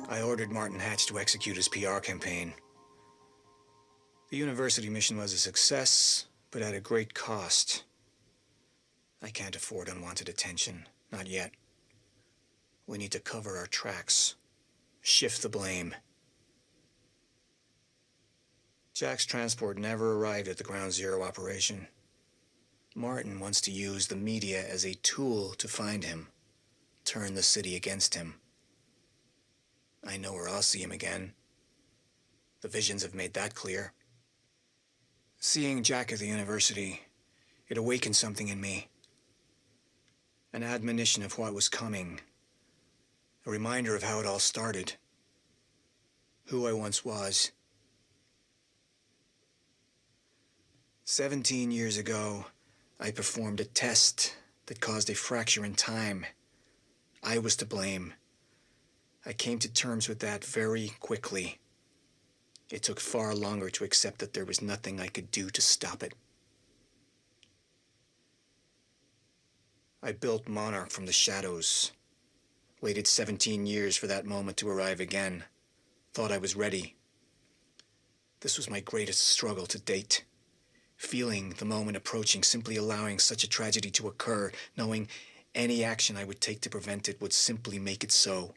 I ordered Martin Hatch to execute his PR campaign. The university mission was a success, but at a great cost. I can't afford unwanted attention, not yet. We need to cover our tracks, shift the blame. Jack's transport never arrived at the Ground Zero operation. Martin wants to use the media as a tool to find him, turn the city against him. I know where I'll see him again. The visions have made that clear. Seeing Jack at the university, it awakened something in me. An admonition of what was coming. A reminder of how it all started. Who I once was. 17 years ago, I performed a test that caused a fracture in time. I was to blame. I came to terms with that very quickly. It took far longer to accept that there was nothing I could do to stop it. I built Monarch from the shadows. Waited 17 years for that moment to arrive again. Thought I was ready. This was my greatest struggle to date. Feeling the moment approaching, simply allowing such a tragedy to occur, knowing any action I would take to prevent it would simply make it so.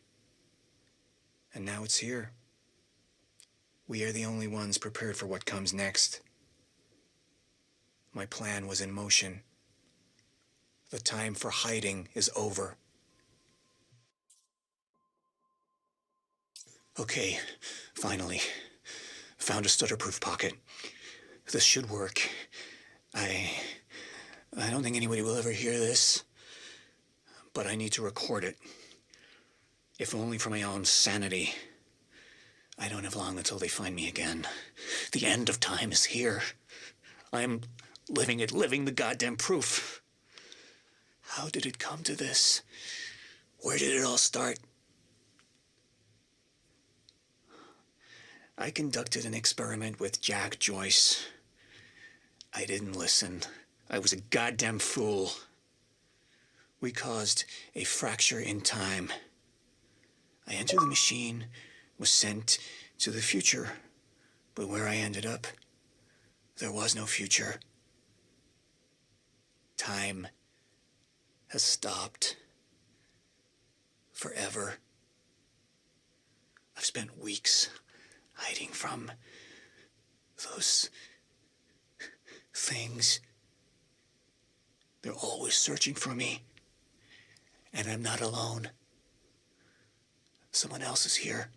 And now it's here. We are the only ones prepared for what comes next. My plan was in motion. The time for hiding is over. Okay, finally. Found a stutter-proof pocket. This should work. I don't think anybody will ever hear this, but I need to record it. If only for my own sanity. I don't have long until they find me again. The end of time is here. I'm living it, living the goddamn proof. How did it come to this? Where did it all start? I conducted an experiment with Jack Joyce. I didn't listen. I was a goddamn fool. We caused a fracture in time. I entered the machine, was sent to the future, but where I ended up, there was no future. Time has stopped. Forever. I've spent weeks hiding from those things. They're always searching for me, and I'm not alone. Someone else is here,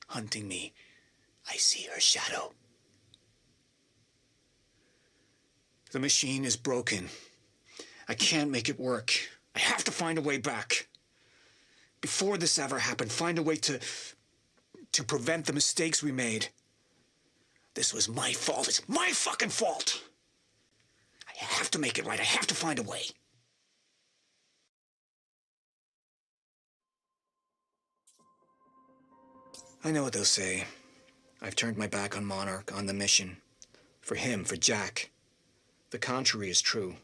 hunting me. I see her shadow. The machine is broken. I can't make it work. I have to find a way back. Before this ever happened, find a way to prevent the mistakes we made. This was my fault. It's my fucking fault. I have to make it right. I have to find a way. I know what they'll say. I've turned my back on Monarch, on the mission. For him, for Jack. The contrary is true.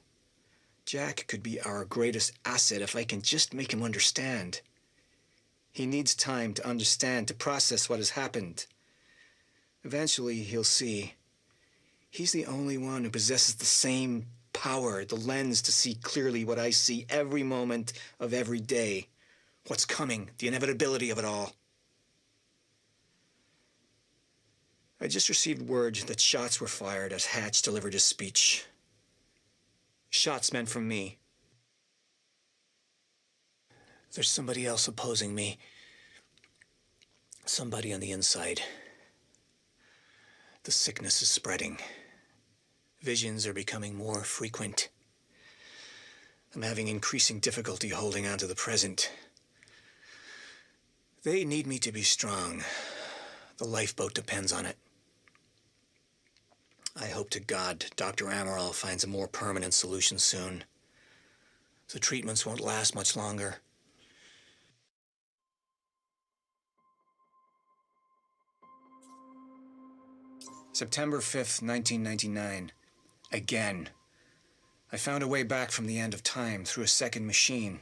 Jack could be our greatest asset if I can just make him understand. He needs time to understand, to process what has happened. Eventually, he'll see. He's the only one who possesses the same power, the lens to see clearly what I see every moment of every day. What's coming, the inevitability of it all. I just received word that shots were fired as Hatch delivered his speech. Shots meant from me. There's somebody else opposing me. Somebody on the inside. The sickness is spreading. Visions are becoming more frequent. I'm having increasing difficulty holding on to the present. They need me to be strong. The lifeboat depends on it. I hope to God Dr. Amaral finds a more permanent solution soon. The treatments won't last much longer. September 5th, 1999. Again. I found a way back from the end of time through a second machine.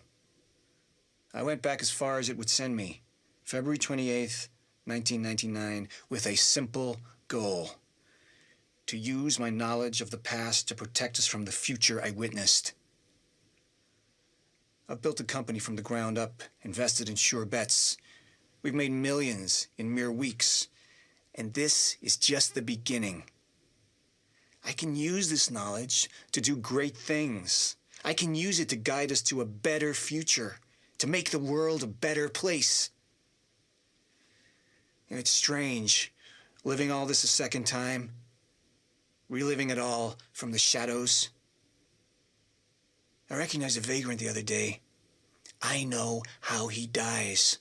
I went back as far as it would send me. February 28th, 1999, with a simple goal: to use my knowledge of the past to protect us from the future I witnessed. I've built a company from the ground up, invested in sure bets. We've made millions in mere weeks, and this is just the beginning. I can use this knowledge to do great things. I can use it to guide us to a better future, to make the world a better place. And it's strange, living all this a second time, reliving it all from the shadows. I recognized a vagrant the other day. I know how he dies,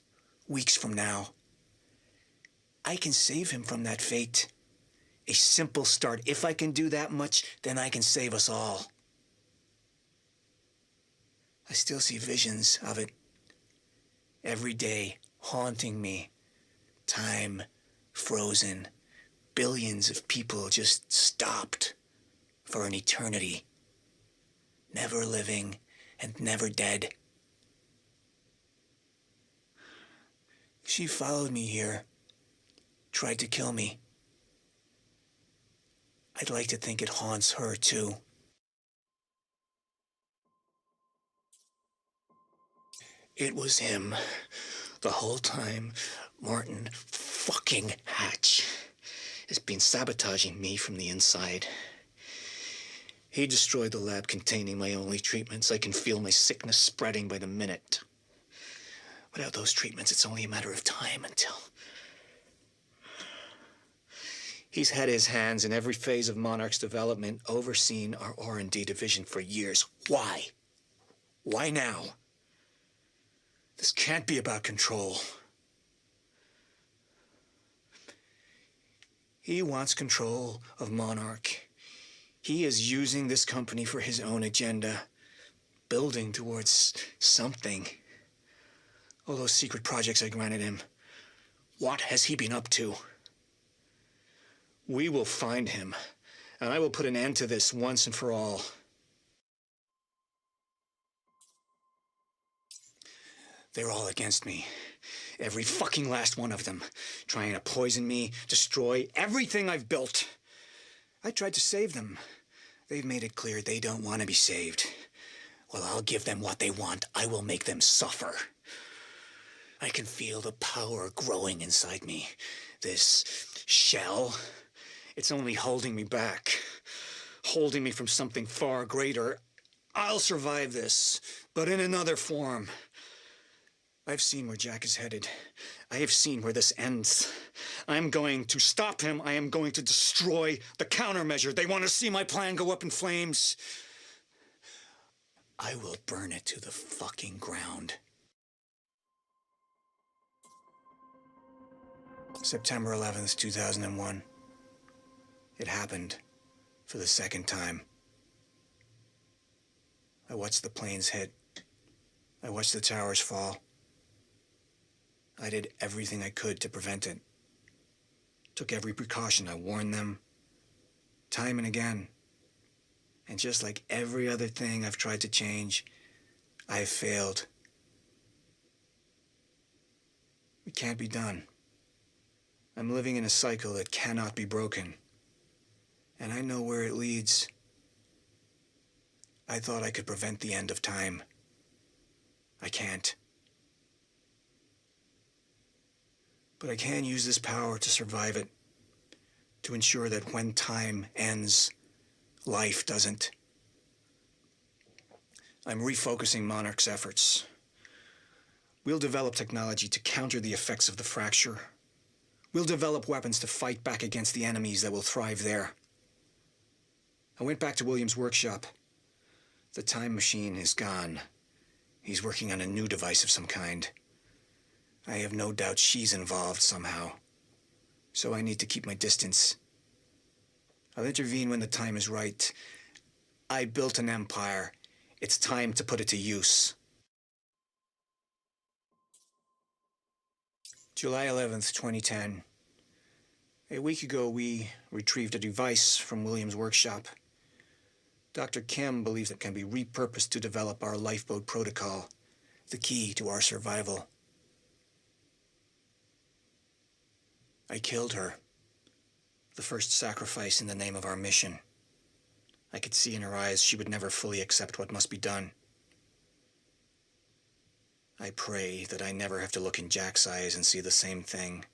weeks from now. I can save him from that fate. A simple start. If I can do that much, then I can save us all. I still see visions of it every day, haunting me. Time frozen. Billions of people just stopped for an eternity. Never living and never dead. She followed me here, tried to kill me. I'd like to think it haunts her too. It was him. The whole time, Martin fucking Hatch has been sabotaging me from the inside. He destroyed the lab containing my only treatments. I can feel my sickness spreading by the minute. Without those treatments, it's only a matter of time until... He's had his hands in every phase of Monarch's development, overseen our R&D division for years. Why? Why now? This can't be about control. He wants control of Monarch. He is using this company for his own agenda, building towards something. All those secret projects I granted him. What has he been up to? We will find him, and I will put an end to this once and for all. They're all against me. Every fucking last one of them. Trying to poison me, destroy everything I've built. I tried to save them. They've made it clear they don't want to be saved. Well, I'll give them what they want. I will make them suffer. I can feel the power growing inside me. This shell, it's only holding me back. Holding me from something far greater. I'll survive this, but in another form. I've seen where Jack is headed. I have seen where this ends. I'm going to stop him. I am going to destroy the countermeasure. They want to see my plan go up in flames. I will burn it to the fucking ground. September 11th, 2001. It happened for the second time. I watched the planes hit. I watched the towers fall. I did everything I could to prevent it. Took every precaution. I warned them, time and again. And just like every other thing I've tried to change, I've failed. It can't be done. I'm living in a cycle that cannot be broken. And I know where it leads. I thought I could prevent the end of time. I can't. But I can use this power to survive it, to ensure that when time ends, life doesn't. I'm refocusing Monarch's efforts. We'll develop technology to counter the effects of the fracture. We'll develop weapons to fight back against the enemies that will thrive there. I went back to William's workshop. The time machine is gone. He's working on a new device of some kind. I have no doubt she's involved somehow. So I need to keep my distance. I'll intervene when the time is right. I built an empire. It's time to put it to use. July 11th, 2010. A week ago, we retrieved a device from William's workshop. Dr. Kim believes it can be repurposed to develop our lifeboat protocol, the key to our survival. I killed her. The first sacrifice in the name of our mission. I could see in her eyes she would never fully accept what must be done. I pray that I never have to look in Jack's eyes and see the same thing.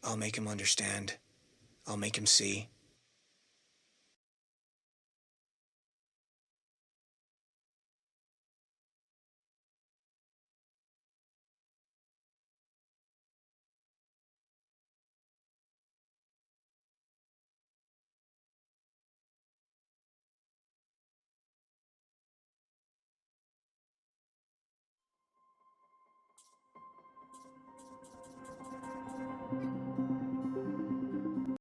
I'll make him understand. I'll make him see.